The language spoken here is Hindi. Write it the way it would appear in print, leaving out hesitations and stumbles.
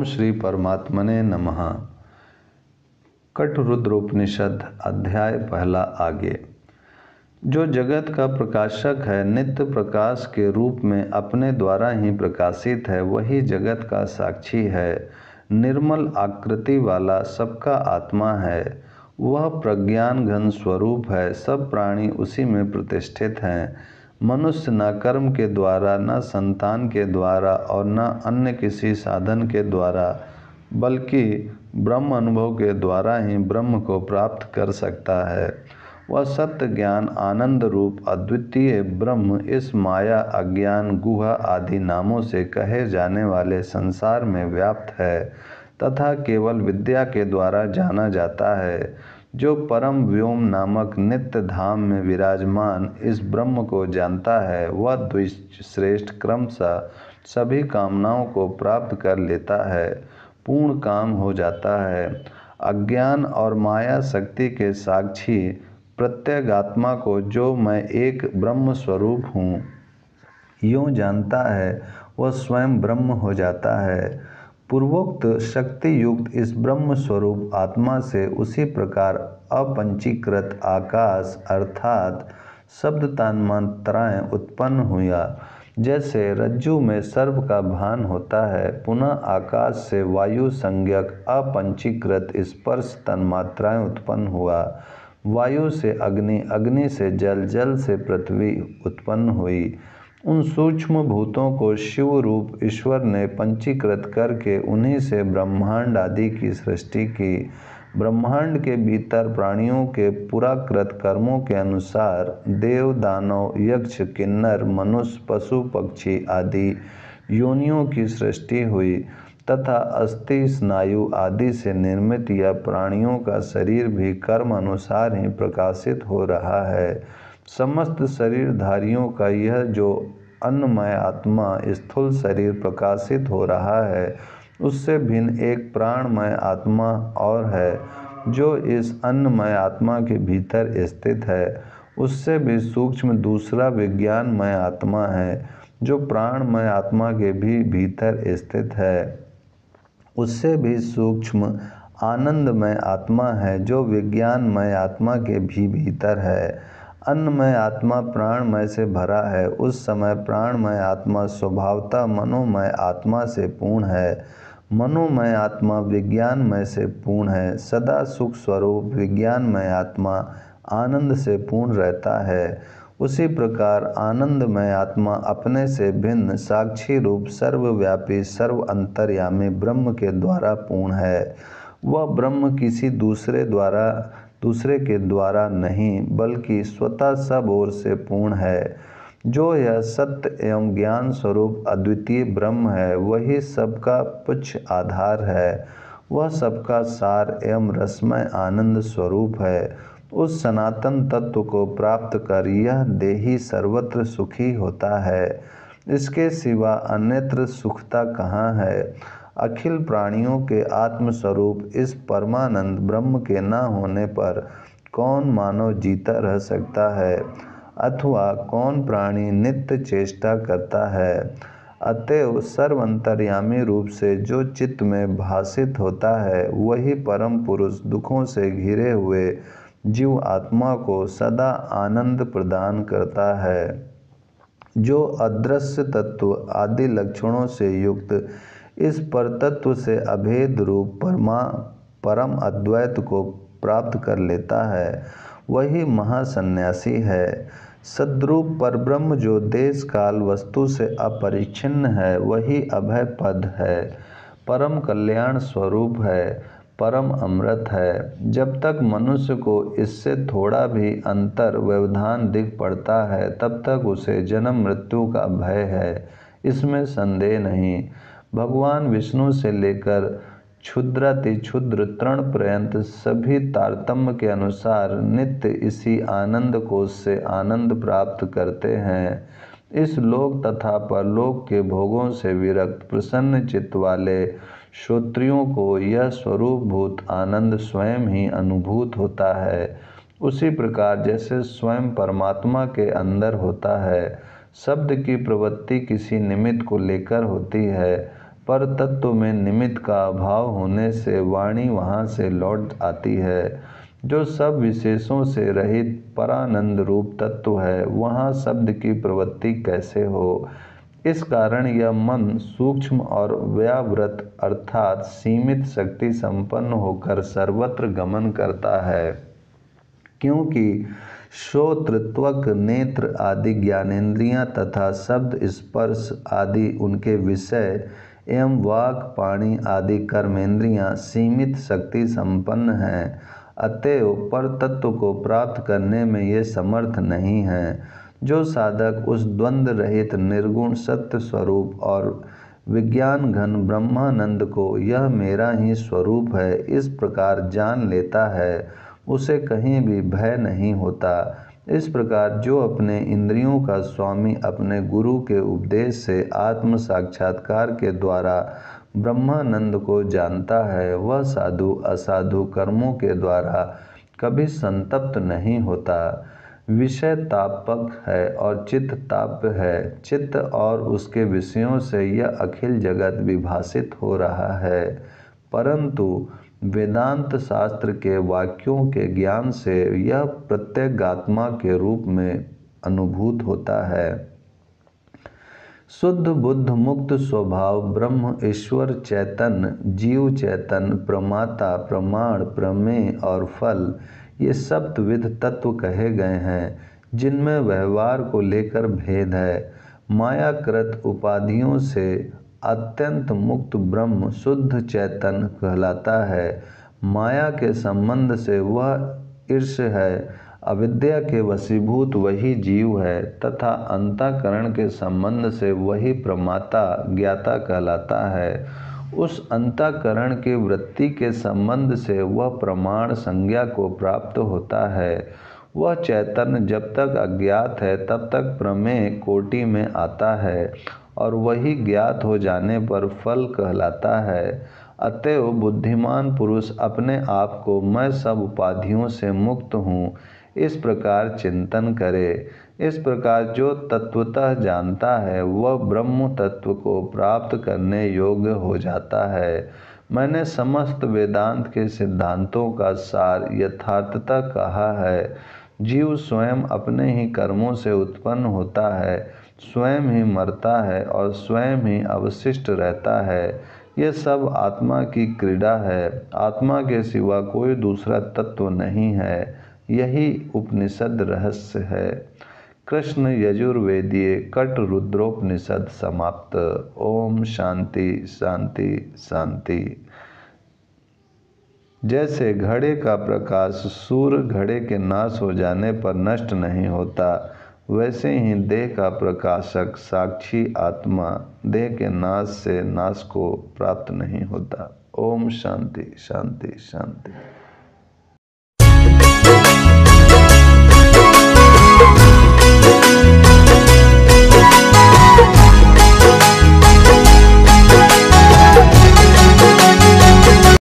ओम श्री परमात्मने नमः। कठरुद्रोपनिषद अध्याय पहला आगे। जो जगत का प्रकाशक है, नित्य प्रकाश के रूप में अपने द्वारा ही प्रकाशित है, वही जगत का साक्षी है। निर्मल आकृति वाला सबका आत्मा है। वह प्रज्ञान घन स्वरूप है। सब प्राणी उसी में प्रतिष्ठित हैं। मनुष्य न कर्म के द्वारा, न संतान के द्वारा और न अन्य किसी साधन के द्वारा, बल्कि ब्रह्म अनुभव के द्वारा ही ब्रह्म को प्राप्त कर सकता है। वह सत्य ज्ञान आनंद रूप अद्वितीय ब्रह्म इस माया, अज्ञान, गुहा आदि नामों से कहे जाने वाले संसार में व्याप्त है तथा केवल विद्या के द्वारा जाना जाता है। जो परम व्योम नामक नित्य धाम में विराजमान इस ब्रह्म को जानता है, वह द्विश्रेष्ठ क्रमशः सभी कामनाओं को प्राप्त कर लेता है, पूर्ण काम हो जाता है। अज्ञान और माया शक्ति के साक्षी प्रत्यगात्मा को जो मैं एक ब्रह्म स्वरूप हूँ यूँ जानता है, वह स्वयं ब्रह्म हो जाता है। पूर्वोक्त शक्ति युक्त इस ब्रह्म स्वरूप आत्मा से उसी प्रकार अपंचीकृत आकाश अर्थात शब्द तन्मात्राएं उत्पन्न हुआ। जैसे रज्जु में सर्प का भान होता है, पुनः आकाश से वायु संज्ञक अपंचीकृत स्पर्श तन्मात्राएं उत्पन्न हुआ। वायु से अग्नि, अग्नि से जल, जल से पृथ्वी उत्पन्न हुई। उन सूक्ष्म भूतों को शिव रूप ईश्वर ने पंचीकृत करके उन्हीं से ब्रह्मांड आदि की सृष्टि की। ब्रह्मांड के भीतर प्राणियों के पुराकृत कर्मों के अनुसार देव, दानव, यक्ष, किन्नर, मनुष्य, पशु, पक्षी आदि योनियों की सृष्टि हुई तथा अस्थि, स्नायु आदि से निर्मित यह प्राणियों का शरीर भी कर्म अनुसार ही प्रकाशित हो रहा है। समस्त शरीरधारियों का यह जो अन्नमय आत्मा स्थूल शरीर प्रकाशित हो रहा है, उससे भिन्न एक प्राणमय आत्मा और है, जो इस अन्नमय आत्मा के भीतर स्थित है। उससे भी सूक्ष्म दूसरा विज्ञानमय आत्मा है, जो प्राणमय आत्मा के भी भीतर स्थित है। उससे भी सूक्ष्म आनंदमय आत्मा है, जो विज्ञानमय आत्मा के भी भीतर है। अन्नमय आत्मा प्राणमय से भरा है। उस समय प्राणमय आत्मा स्वभावतः मनोमय आत्मा से पूर्ण है। मनोमय आत्मा विज्ञानमय से पूर्ण है। सदा सुख स्वरूप विज्ञानमय आत्मा आनंद से पूर्ण रहता है। उसी प्रकार आनंदमय आत्मा अपने से भिन्न साक्षी रूप सर्वव्यापी सर्व अंतर्यामी ब्रह्म के द्वारा पूर्ण है। वह ब्रह्म किसी दूसरे के द्वारा नहीं, बल्कि स्वतः सब ओर से पूर्ण है। जो यह सत्य एवं ज्ञान स्वरूप अद्वितीय ब्रह्म है, वही सबका पुच्छ आधार है। वह सबका सार एवं रसमय आनंद स्वरूप है। उस सनातन तत्व को प्राप्त कर यह देही सर्वत्र सुखी होता है। इसके सिवा अन्यत्र सुखता कहाँ है। अखिल प्राणियों के आत्मस्वरूप इस परमानंद ब्रह्म के न होने पर कौन मानव जीता रह सकता है, अथवा कौन प्राणी नित्य चेष्टा करता है। अतएव सर्वंतर्यामी रूप से जो चित्त में भासित होता है, वही परम पुरुष दुखों से घिरे हुए जीव आत्मा को सदा आनंद प्रदान करता है। जो अदृश्य तत्व आदि लक्षणों से युक्त इस परतत्व से अभेद रूप परम अद्वैत को प्राप्त कर लेता है, वही महासन्यासी है। सद्रूप परब्रह्म जो देश काल वस्तु से अपरिच्छिन्न है, वही अभय पद है, परम कल्याण स्वरूप है, परम अमृत है। जब तक मनुष्य को इससे थोड़ा भी अंतर व्यवधान दिख पड़ता है, तब तक उसे जन्म मृत्यु का भय है, इसमें संदेह नहीं। भगवान विष्णु से लेकर क्षुद्राति क्षुद्र तृण पर्यंत सभी तारतम्य के अनुसार नित्य इसी आनंद कोश से आनंद प्राप्त करते हैं। इस लोक तथा परलोक के भोगों से विरक्त प्रसन्न चित्त वाले श्रोत्रियों को यह स्वरूपभूत आनंद स्वयं ही अनुभूत होता है। उसी प्रकार जैसे स्वयं परमात्मा के अंदर होता है। शब्द की प्रवृत्ति किसी निमित्त को लेकर होती है, पर तत्व में निमित्त का अभाव होने से वाणी वहाँ से लौट आती है। जो सब विशेषों से रहित परानंद रूप तत्व है, वहाँ शब्द की प्रवृत्ति कैसे हो? इस कारण यह मन सूक्ष्म और व्यावृत अर्थात सीमित शक्ति संपन्न होकर सर्वत्र गमन करता है, क्योंकि श्रोत्र, त्वक, नेत्र आदि ज्ञानेन्द्रियां तथा शब्द, स्पर्श आदि उनके विषय एवं वाक, पाणी आदि कर्मेंद्रियां सीमित शक्ति संपन्न हैं। अतएव पर तत्व को प्राप्त करने में ये समर्थ नहीं हैं। जो साधक उस द्वंद्व रहित निर्गुण सत्य स्वरूप और विज्ञान घन ब्रह्मानंद को यह मेरा ही स्वरूप है इस प्रकार जान लेता है, उसे कहीं भी भय नहीं होता। इस प्रकार जो अपने इंद्रियों का स्वामी अपने गुरु के उपदेश से आत्म साक्षात्कार के द्वारा ब्रह्मानंद को जानता है, वह साधु असाधु कर्मों के द्वारा कभी संतप्त नहीं होता। विषय तापक है और चित्त ताप्य है। चित्त और उसके विषयों से यह अखिल जगत विभासित हो रहा है, परंतु वेदांत शास्त्र के वाक्यों के ज्ञान से यह प्रत्यगात्मा के रूप में अनुभूत होता है। शुद्ध बुद्ध मुक्त स्वभाव ब्रह्म, ईश्वर, चैतन्य, जीव चैतन्य, प्रमाता, प्रमाण, प्रमेय और फल, ये सप्तविध तत्व कहे गए हैं, जिनमें व्यवहार को लेकर भेद है। मायाकृत उपाधियों से अत्यंत मुक्त ब्रह्म शुद्ध चैतन्य कहलाता है। माया के संबंध से वह ईर्ष है, अविद्या के वशीभूत वही जीव है तथा अंतःकरण के संबंध से वही प्रमाता ज्ञाता कहलाता है। उस अंतःकरण की वृत्ति के संबंध से वह प्रमाण संज्ञा को प्राप्त होता है। वह चैतन्य जब तक अज्ञात है तब तक प्रमेय कोटि में आता है और वही ज्ञात हो जाने पर फल कहलाता है। अतएव बुद्धिमान पुरुष अपने आप को मैं सब उपाधियों से मुक्त हूँ इस प्रकार चिंतन करे। इस प्रकार जो तत्वतः जानता है वह ब्रह्म तत्व को प्राप्त करने योग्य हो जाता है। मैंने समस्त वेदांत के सिद्धांतों का सार यथार्थतः कहा है। जीव स्वयं अपने ही कर्मों से उत्पन्न होता है, स्वयं ही मरता है और स्वयं ही अवशिष्ट रहता है। यह सब आत्मा की क्रीड़ा है। आत्मा के सिवा कोई दूसरा तत्व नहीं है। यही उपनिषद रहस्य है। कृष्ण यजुर्वेदीय कट रुद्रोपनिषद समाप्त। ओम शांति शांति शांति। जैसे घड़े का प्रकाश सूर्य घड़े के नाश हो जाने पर नष्ट नहीं होता, वैसे ही देह का प्रकाशक साक्षी आत्मा देह के नाश से नाश को प्राप्त नहीं होता। ओम शांति शांति शांति।